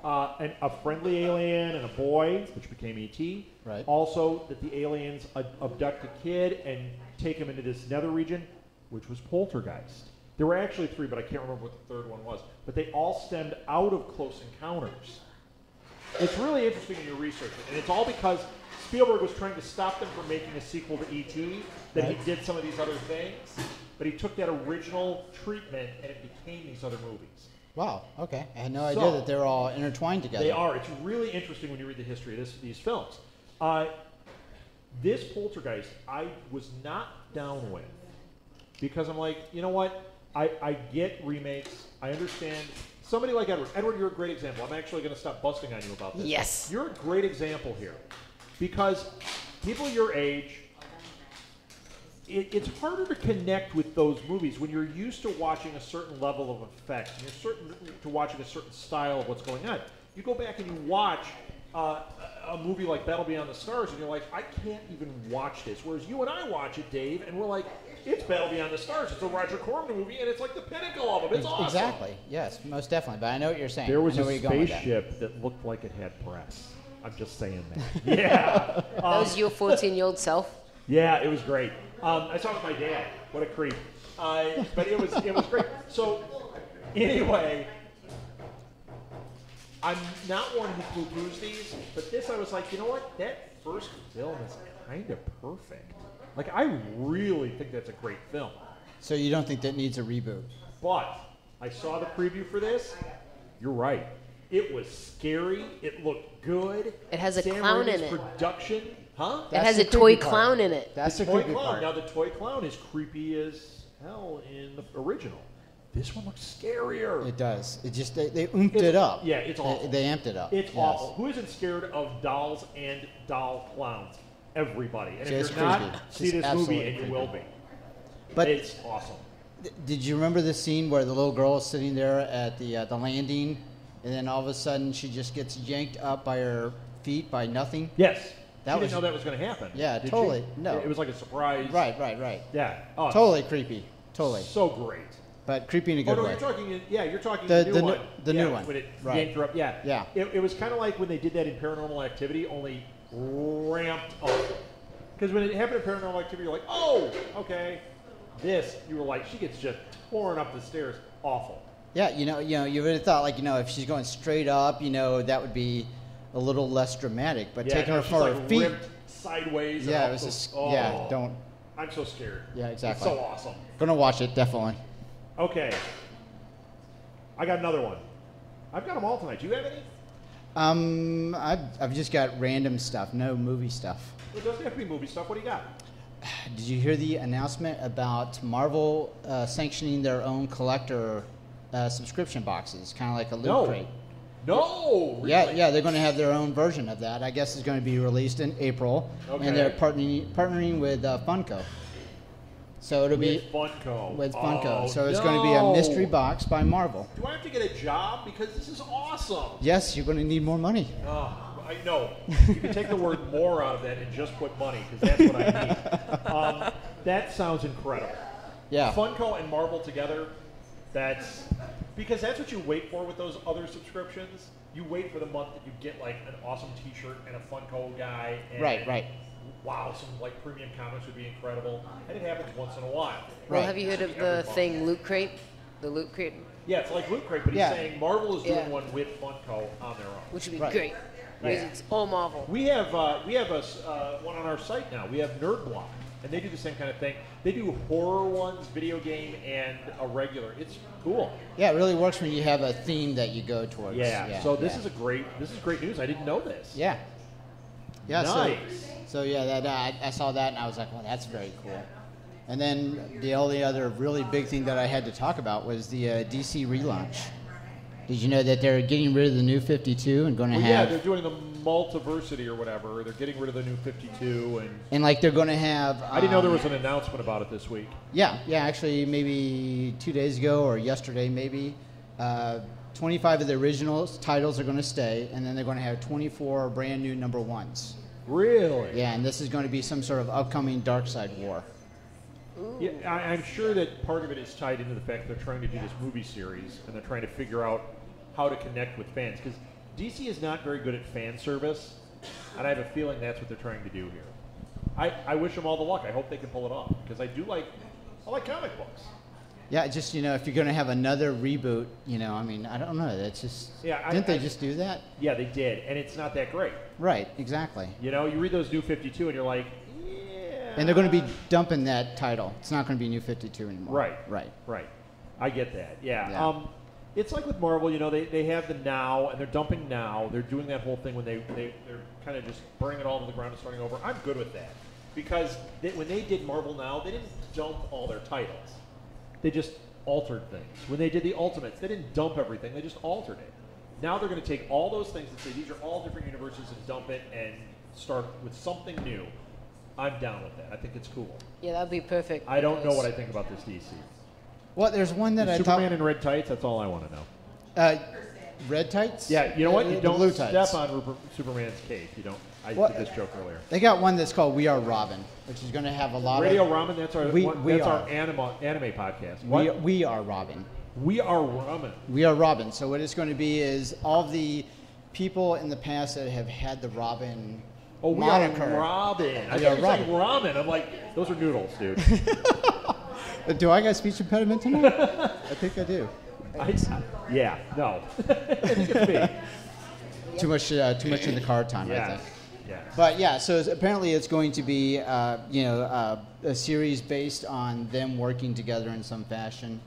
a friendly alien and a boy, which became E.T. Right. Also, that the aliens abduct a kid and take him into this nether region, which was Poltergeist. There were actually 3, but I can't remember what the third one was. But they all stemmed out of Close Encounters. It's really interesting when you research it, and it's all because Spielberg was trying to stop them from making a sequel to E.T., that he did some of these other things, but he took that original treatment and it became these other movies. Wow. Okay. I had no idea that they were all intertwined together. They are. It's really interesting when you read the history of these films. This Poltergeist, I was not down with because I'm like, you know what? I get remakes. I understand. Somebody like Edward. Edward, you're a great example. I'm actually going to stop busting on you about this. Yes. You're a great example here because people your age, it's harder to connect with those movies when you're used to watching a certain level of effect. And you're to watching a certain style of what's going on. You go back and you watch a movie like Battle Beyond the Stars, and you're like, I can't even watch this. Whereas you and I watch it, Dave, and we're like, it's Battle Beyond the Stars. It's a Roger Corman movie, and it's like the pinnacle of them. It's awesome. Exactly. Yes, most definitely. But I know what you're saying. There was I know a where you're going with that. spaceship that looked like it had breasts. I'm just saying that. Yeah. That was your 14-year-old self? Yeah, it was great. I saw it with my dad. What a creep. But it was great. So, anyway, I'm not one who poo-poos these, but this I was like, you know what? That first film is kind of perfect. Like, I really think that's a great film. So you don't think that needs a reboot? But I saw the preview for this. You're right. It was scary. It looked good. It has a Sam clown in Raimi's it. Production. Huh? It has the a toy creepy part. clown in it. That's the the toy creepy clown. part. Now the toy clown is creepy as hell in the original. This one looks scarier. It does. It just they oomphed it up. Yeah, it's awful. They amped it up. It's Yes. awful. Who isn't scared of dolls and doll clowns? Everybody. And Just if you're not, creepy. see Just this movie absolutely and you creepy. will be. But It's awesome. did you remember the scene where the little girl is sitting there at the landing, and then all of a sudden she just gets yanked up by her feet by nothing? Yes. That She was- didn't know that was going to happen. Yeah, did totally. She? No. It was like a surprise. Right. Yeah. Oh, Totally creepy. Totally. So great. But creepy in a Oh, good no, way. you're talking. Yeah, you're talking The- the the new new- one. the yeah, new one. When it Right. yanked her up. Yeah. Yeah. It was kind of like when they did that in Paranormal Activity, only ramped up. Because when it happened in Paranormal Activity, you're like, oh, okay. This, you were like, she gets just torn up the stairs. Awful. Yeah, you would have thought if she's going straight up, that would be a little less dramatic. But Yeah, taking no, her she's for like her feet, ripped sideways. and yeah, up it was the- just oh, yeah. Don't I'm so scared. Yeah, exactly. It's so awesome. gonna watch it definitely. Okay. I got another one. I've got them all tonight. Do you have any? I've just got random stuff, no movie stuff. It doesn't have to be movie stuff. What do you got? Did you hear the announcement about Marvel sanctioning their own collector subscription boxes, kind of like a Loot Crate? No, really? Yeah, they're going to have their own version of that. I guess it's going to be released in April, and they're partnering with Funko. So it'll be Funko. With Funko. Oh, So it's going to be a mystery box by Marvel. Do I have to get a job? Because this is awesome. Yes, you're going to need more money. I know. You can take the word more out of that and just put money, because that's what I need. That sounds incredible. Yeah. Funko and Marvel together, because that's what you wait for with those other subscriptions. You wait for the month that you get like an awesome T-shirt and a Funko guy. And Right. Wow, some like premium comics would be incredible, and it happens once in a while. Well, have you heard of the thing Loot Crate? The Loot Crate, Yeah, it's like Loot Crate, but he's saying Marvel is doing Yeah. one with Funko on their own. which would be Right. great. Because Yeah. it's all Marvel. We have one on our site now. We have Nerd Block, and they do the same kind of thing. They do horror ones, video game, and a regular. It's cool. Yeah, it really works when you have a theme that you go towards. So this is great news. I didn't know this. Yeah. Nice. So that I saw that and I was like, well, that's very cool. And then the only other really big thing that I had to talk about was the DC relaunch. Did you know that they're getting rid of the New 52 and going to Yeah, have... they're doing the multiversity or whatever. They're getting rid of the New 52, And like they're going to have... I didn't know there was an announcement about it this week. Yeah, actually maybe 2 days ago or yesterday maybe. 25 of the original titles are going to stay, and then they're going to have 24 brand new number ones. Really? Yeah, and this is going to be some sort of upcoming Darkseid war. Yeah, I'm sure that part of it is tied into the fact that they're trying to do this movie series, and they're trying to figure out how to connect with fans. Because DC is not very good at fan service, and I have a feeling that's what they're trying to do here. I wish them all the luck. I hope they can pull it off, because I like comic books. Yeah, just, if you're going to have another reboot, I mean, I don't know. That's just... Yeah, didn't they just do that? Yeah, they did, and it's not that great. Right, exactly. You read those New 52, and you're like, yeah. And they're going to be dumping that title. It's not going to be New 52 anymore. Right. I get that, Yeah. It's like with Marvel, they have the now, and they're dumping now. They're doing that whole thing when they're kind of just burning it all to the ground and starting over. I'm good with that. Because when they did Marvel Now, they didn't dump all their titles. They just altered things. When they did the Ultimates, they didn't dump everything. They just altered it. Now they're going to take all those things and say these are all different universes and dump it and start with something new. I'm down with that. I think it's cool. Yeah, that'd be perfect. I don't know what I think about this DC. Well, there's one that I Superman thought... in red tights, that's all I want to know. Red tights? Yeah, you know what? You The don't blue step tights. on Superman's cape. You don't. I Well, did this joke earlier. They got one that's called We Are Robin, which is going to have a lot Radio of... Ramen, that's our We our are. anime podcast. What? We Are Robin. We are Ramen. We Are Robin. So what it's going to be is all the people in the past that have had the Robin Oh, we moniker. are Robin. I We thought are you were saying ramen. I'm like, those are noodles, dude. Do I got speech impediment tonight? I think I do. Yeah, no. I think it's me. Too much in the car time, I Yes. think. Yes. But yeah, so apparently it's going to be, a series based on them working together in some fashion.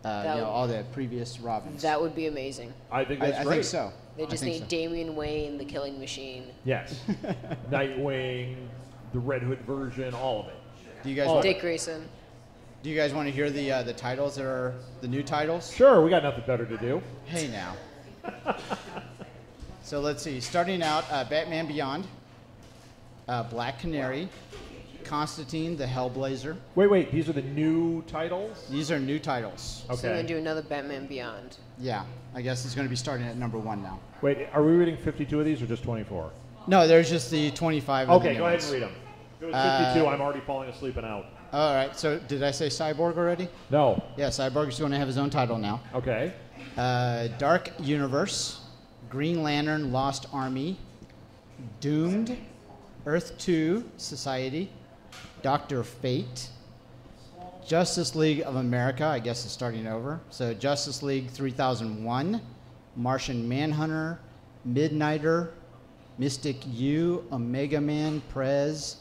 All the previous Robins. That would be amazing. I think that's I great. think so. They just need Damian Wayne, the Killing Machine. Yes. Nightwing, the Red Hood version, all of it. Do you guys Dick Grayson. Do you guys want to hear the titles that are the new titles? Sure, we got nothing better to do. Hey now. So let's see. Starting out, Batman Beyond, Black Canary, Constantine the Hellblazer. Wait, these are the new titles? These are new titles. Okay. So they're going to do another Batman Beyond. Yeah, I guess it's going to be starting at number 1 now. Wait, are we reading 52 of these or just 24? No, there's just the 25. of the Okay, new go ahead ones. and read them. If it was 52, I'm already falling asleep and out. All right. So did I say Cyborg already? No. Yeah, Cyborg is going to have his own title now. Okay. Dark Universe, Green Lantern Lost Army, Doomed, Earth 2 Society, Dr. Fate, Justice League of America, I guess it's starting over. So Justice League 3001, Martian Manhunter, Midnighter, Mystic U, Omega Man, Prez,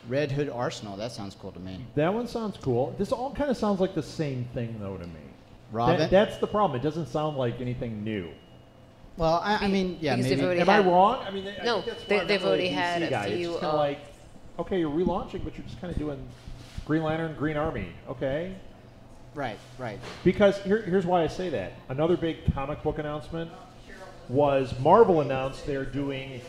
Red Hood Arsenal. That sounds cool to me. That one sounds cool. This all kind of sounds like the same thing, though, to me. Robin? That's the problem. It doesn't sound like anything new. Well, I mean, yeah, Because they've maybe. already Am I had- wrong? I mean, No, I think that's they- why I'm they've not really already had DC a guy. few, It's kind of like, okay, you're relaunching, but you're just kind of doing Green Lantern, Green Army. Okay. Right. Because here's why I say that. Another big comic book announcement was Marvel announced they're doing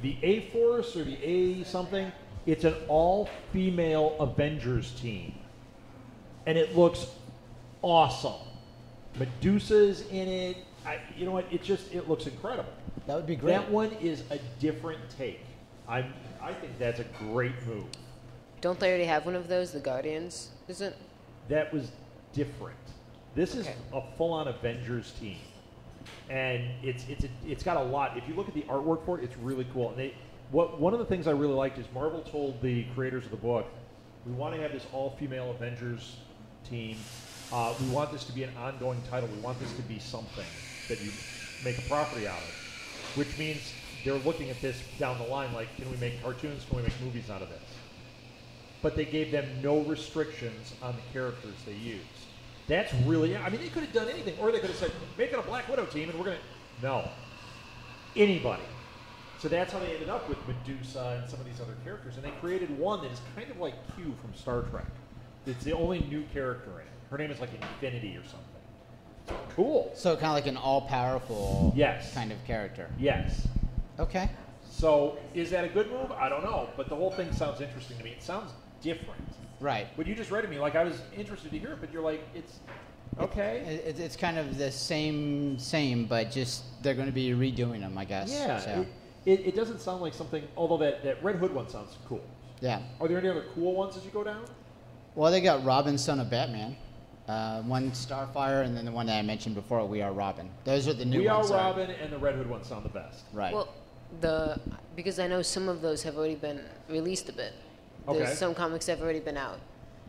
the A-Force or the A something. It's an all-female Avengers team. And it looks awesome. Medusa's in it. You know what? It looks incredible. That would be great. That one is a different take. I think that's a great move. Don't they already have one of those? The Guardians, isn't? That was different. This is Okay. a full-on Avengers team, and it's got a lot. If you look at the artwork for it, it's really cool. And one of the things I really liked is Marvel told the creators of the book, we want to have this all-female Avengers team. We want this to be an ongoing title. We want this to be something that you make a property out of, which means they're looking at this down the line like, can we make cartoons? Can we make movies out of this? But they gave them no restrictions on the characters they used. That's really, I mean, they could have done anything. Or they could have said, make it a Black Widow team and we're going to, no. Anybody. So that's how they ended up with Medusa and some of these other characters. And they created one that is kind of like Q from Star Trek. It's the only new character in it. Her name is like Infinity or something. Cool. So kind of like an all-powerful Yes. kind of character. Yes. Okay. So is that a good move? I don't know. But the whole thing sounds interesting to me. It sounds different. Right. What you just read to me, like I was interested to hear it, but you're like, it's okay. It's kind of the same, but just they're going to be redoing them, I guess. Yeah. So, It doesn't sound like something, although that Red Hood one sounds cool. yeah. Are there any other cool ones as you go down? Well, they got Robin, Son of Batman. One Starfire, and then the one that I mentioned before, We Are Robin. Those are the new We Are ones. Robin and the Red Hood one sound the best. Right. Well, because I know some of those have already been released a bit. There's Okay. some comics that have already been out.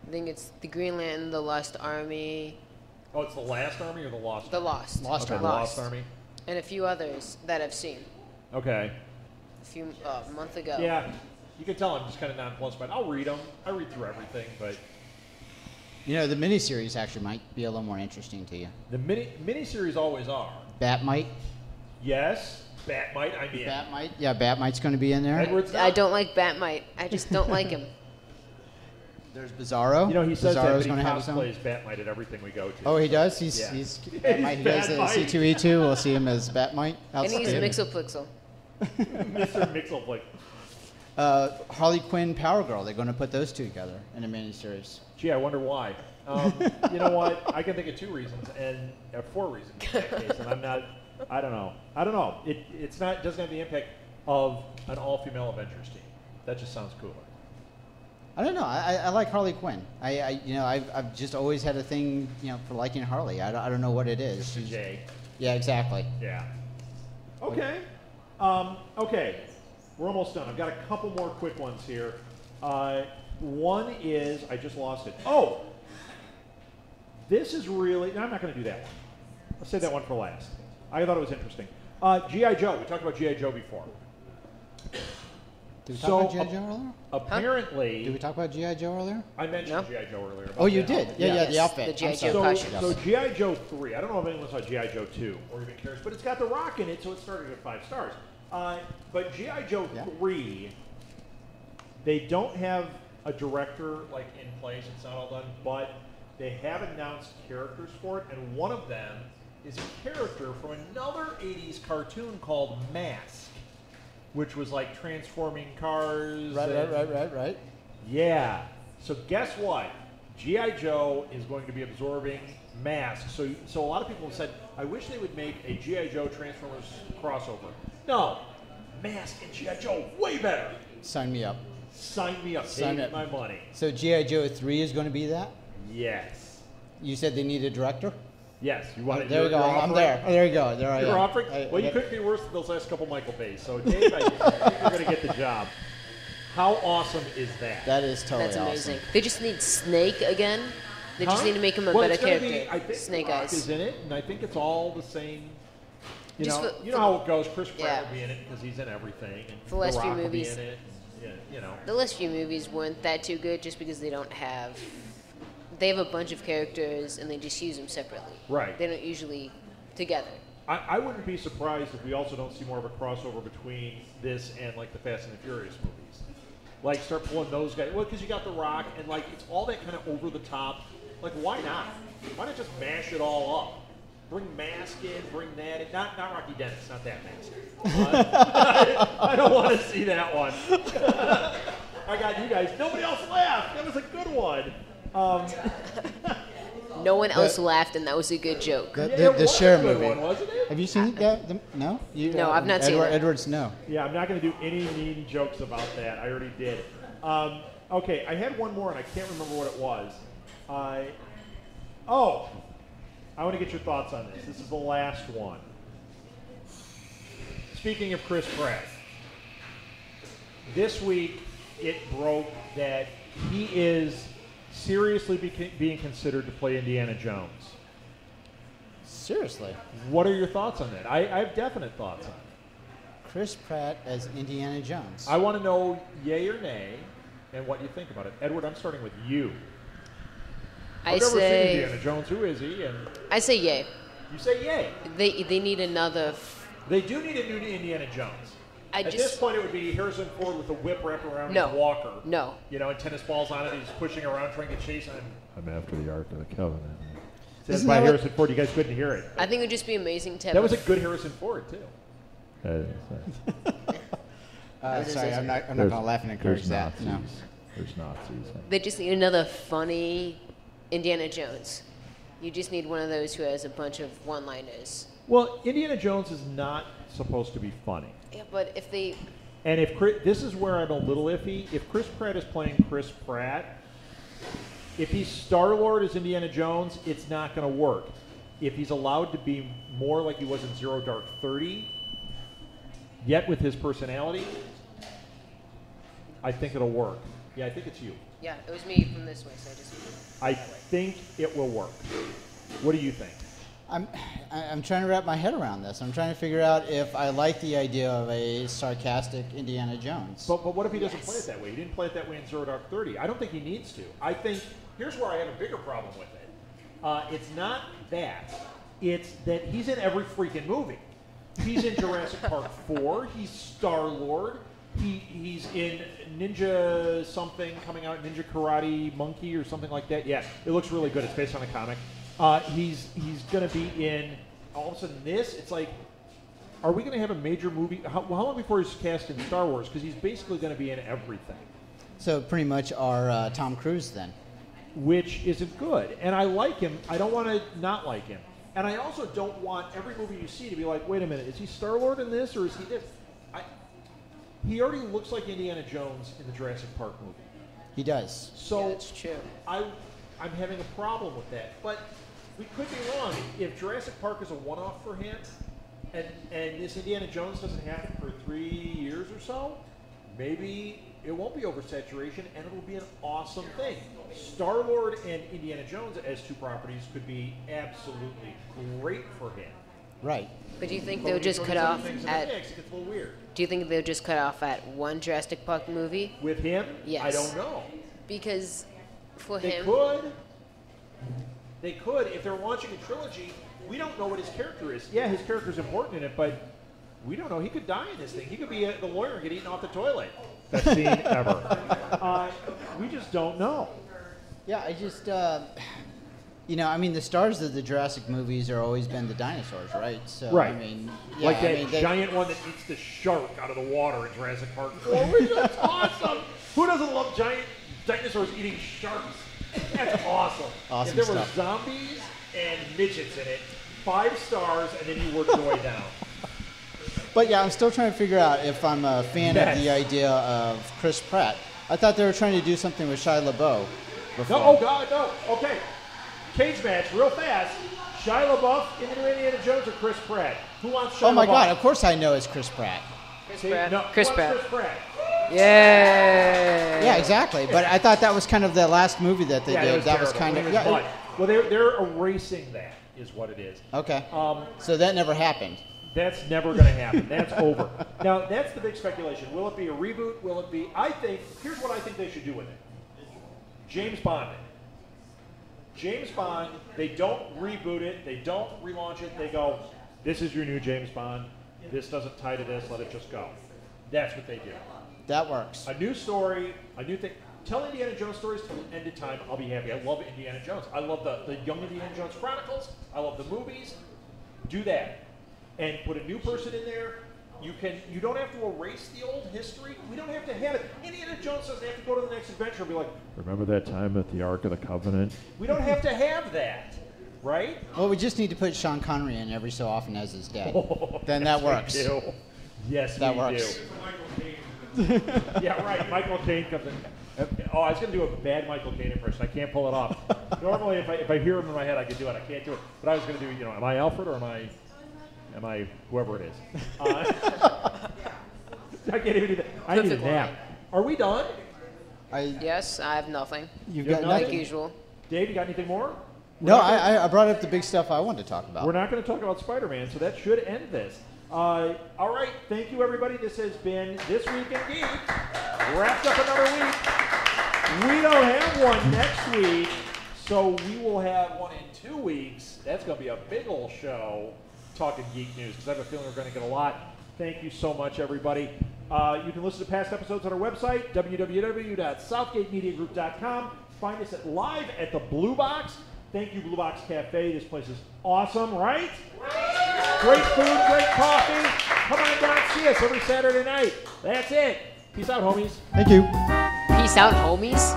I think it's the Green Lantern, the Lost Army, Oh, it's the Last Army or the Lost? the Lost, Lost Okay, Army. Lost Army. and a few others that I've seen Okay. a few a month ago. Yeah, you can tell I'm just kind of nonplussed, but I'll read them. I read through everything, but You know, the miniseries actually might be a little more interesting to you. the miniseries always are. Batmite. Yes, Batmite. I mean, Batmite. Yeah, Batmite's going to be in there. Edward's I not. don't like Batmite. I just don't like him. There's Bizarro. You know, he says Bizarro's that, gonna but have he his own. cosplays Batmite at everything we go to. Oh, he does. He's Yeah. he's He's Batmite. He goes to Batmite. C2E2. We'll see him as Batmite. And he's Outstanding. Mixoplixel. Mr. Mixel, Harley Quinn, Power Girl. They're going to put those two together in a miniseries. gee, I wonder why. You know what? I can think of 2 reasons and 4 reasons in that case, and I'm not. I don't know. It's not. Doesn't have the impact of an all-female Avengers team. That just sounds cooler. I don't know. I like Harley Quinn. I've just always had a thing, for liking Harley. I don't know what it is. Mr. J. Yeah, exactly. Yeah. Okay. Okay. We're almost done. I've got a couple more quick ones here. One is I just lost it. Oh, this is really. No, I'm not going to do that one. I'll save that one for last. I thought it was interesting. G.I. Joe. We talked about G.I. Joe before. Did we So, talk about G.I. Joe earlier? Apparently, Did we talk about G.I. Joe earlier? I mentioned No. G.I. Joe earlier. About Oh, you the did. outfit. Yeah, Yes, the outfit. the G.I. I'm Joe sorry. costume. So G.I. Joe 3, I don't know if anyone saw G.I. Joe 2 or even cares, but it's got The Rock in it, so it started at 5 stars. But G.I. Joe Yeah. 3, they don't have a director in place, it's not all done, but they have announced characters for it, and one of them is a character from another 80s cartoon called Mask, which was like transforming cars. Right. Yeah. So guess what? G.I. Joe is going to be absorbing Mask. So a lot of people have said, I wish they would make a G.I. Joe Transformers crossover. No. Mask and G.I. Joe, way better. Sign me up. Sign me up. Sign Take up. my money. So G.I. Joe 3 is going to be that? Yes. You said they need a director? Yes. You want it? There we go. I'm there. There you go. There I am. You're offering? Well, you couldn't be worse than those last couple Michael Bays. So, Dave, I think you're going to get the job. How awesome is that? That is totally That's amazing. awesome. They just need Snake again. They just Huh? need to make him a Well, better it's gonna character. Be, I think Snake The Rock Eyes. is in it, and I think it's all the same. You Just know, for- you know how it goes. Chris Pratt Yeah. will be in it because he's in everything, and For the last The few Rock will be movies. in it. And, you know. The last few movies weren't that too good just because they don't have. They have a bunch of characters and they just use them separately. Right. They don't usually together. I wouldn't be surprised if we also don't see more of a crossover between this and like the Fast and the Furious movies. Like start pulling those guys. Well, because you got The Rock and like it's all that kind of over the top. Like why not? Why not just mash it all up? Bring Mask in, bring that in. Not Rocky Dennis, not that Mask. I don't want to see that one. I got you guys. Nobody else laughed. That was a good one. No one else laughed, and that was a good joke. The Cher movie. One, wasn't it? Have you seen that? No? No, I've not seen it. Edwards, no. Yeah, I'm not going to do any mean jokes about that. I already did. Okay, I had one more, and I can't remember what it was. I want to get your thoughts on this. This is the last one. Speaking of Chris Pratt, this week it broke that he is seriously being considered to play Indiana Jones. Seriously? What are your thoughts on that? I have definite thoughts on it. Chris Pratt as Indiana Jones. I want to know yay or nay and what you think about it. Edward, I'm starting with you. I've never seen Indiana Jones. Who is he? And I say yay. you say yay. They need another. They do need a new Indiana Jones. At this point, it would be Harrison Ford with a whip wrapped around his walker. No. You know, and tennis balls on it. He's pushing around trying to chase him. I'm after the Ark of the Covenant. Says by Harrison Ford. You guys couldn't hear it. I think it would just be amazing to have. That was a good Harrison Ford, too. Sorry, I'm not going to laugh and encourage that. No. There's Nazis. They just need another funny Indiana Jones. You just need one of those who has a bunch of one-liners. Well, Indiana Jones is not supposed to be funny. Yeah, but if they... And if this is where I'm a little iffy. If Chris Pratt is playing Chris Pratt, if he's Star-Lord as Indiana Jones, it's not going to work. If he's allowed to be more like he was in Zero Dark 30, yet with his personality, I think it'll work. Yeah, I think it's you. Yeah, it was me from this way, so I just... I think it will work. What do you think? I'm trying to wrap my head around this. I'm trying to figure out if I like the idea of a sarcastic Indiana Jones. But what if he doesn't play it that way? He didn't play it that way in Zero Dark 30. I don't think he needs to. I think, here's where I have a bigger problem with it. It's not that. It's that he's in every freaking movie. He's in Jurassic Park 4. He's Star-Lord. He's in Ninja something coming out, Ninja Karate Monkey or something like that. Yeah, it looks really good. It's based on a comic. He's going to be in, all of a sudden this, it's like, are we going to have a major movie? How long before he's cast in Star Wars? Because he's basically going to be in everything. So pretty much our Tom Cruise then. Which isn't good. And I like him. I don't want to not like him. And I also don't want every movie you see to be like, wait a minute, is he Star-Lord in this or is he this? He already looks like Indiana Jones in the Jurassic Park movie. He does. So yeah, that's true. I'm having a problem with that. But we could be wrong. If Jurassic Park is a one-off for him, and this Indiana Jones doesn't happen for 3 years or so, maybe it won't be oversaturation, and it'll be an awesome thing. Star-Lord and Indiana Jones as two properties could be absolutely great for him. Right. But do you think they'll just cut off at... It gets a little weird. Do you think they'll just cut off at one Jurassic Park movie? With him? Yes. I don't know. Because for They him... could. They could. If they're launching a trilogy, we don't know what his character is. Yeah, his character's important in it, but we don't know. He could die in this thing. He could be the lawyer and get eaten off the toilet. Best scene ever. We just don't know. Yeah, I just... I mean, the stars of the Jurassic movies have always been the dinosaurs, right? So, right. I mean, yeah, like that giant one that eats the shark out of the water in Jurassic Park 4, which is awesome. Who doesn't love giant dinosaurs eating sharks? That's awesome. Awesome if there stuff. were zombies and midgets in it, 5 stars, and then you work your way down. But yeah, I'm still trying to figure out if I'm a fan of the idea of Chris Pratt. I thought they were trying to do something with Shia LaBeouf before. No, oh God, no. Okay. Cage match, real fast. Shia LaBeouf in Indiana Jones or Chris Pratt? Who wants Shia LaBeouf? Oh my God, of course I know it's Chris Pratt. Chris Pratt. No, Chris Pratt. Chris Pratt. Yeah. Yeah, exactly. But I thought that was kind of the last movie that they did. That was kind of... Well, they're erasing that, is what it is. Okay. So that never happened. That's never going to happen. That's over. Now, that's the big speculation. Will it be a reboot? Will it be... Here's what I think they should do with it. James Bond. James Bond, they don't reboot it. They don't relaunch it. They go, This is your new James Bond. This doesn't tie to this. Let it just go. That's what they do. That works. A new story, a new thing. Tell Indiana Jones stories till the end of time. I'll be happy. I love Indiana Jones. I love the Young Indiana Jones Chronicles. I love the movies. Do that. And put a new person in there. You don't have to erase the old history. We don't have to have it. Indiana Jones doesn't have to go to the next adventure and be like, remember that time at the Ark of the Covenant? We don't have to have that, right? Well, we just need to put Sean Connery in every so often as his dad. Then that works. We do. Yes, that we works. do. Yeah, right. Michael Caine comes in. Oh, I was going to do a bad Michael Caine impression. I can't pull it off. Normally, if I hear him in my head, I can do it. I can't do it. But I was going to do, am I Alfred or am I whoever it is? I can't even do that. I need a nap. Are we done? Yes, I have nothing. You've You have got nothing? Like usual. Dave, you got anything more? No, I brought up the big stuff I wanted to talk about. We're not going to talk about Spider-Man, so that should end this. All right, thank you, everybody. This has been This Week in Geek. Wrapped up another week. We don't have one next week, so we will have one in 2 weeks. That's going to be a big old show talking geek news, because I have a feeling we're going to get a lot. Thank you so much, everybody. You can listen to past episodes on our website, www.southgatemediagroup.com. Find us live at the Blue Box. Thank you, Blue Box Cafe. This place is awesome, right? Great food, great coffee. Come on down and see us every Saturday night. That's it. Peace out, homies. Thank you. Peace out, homies.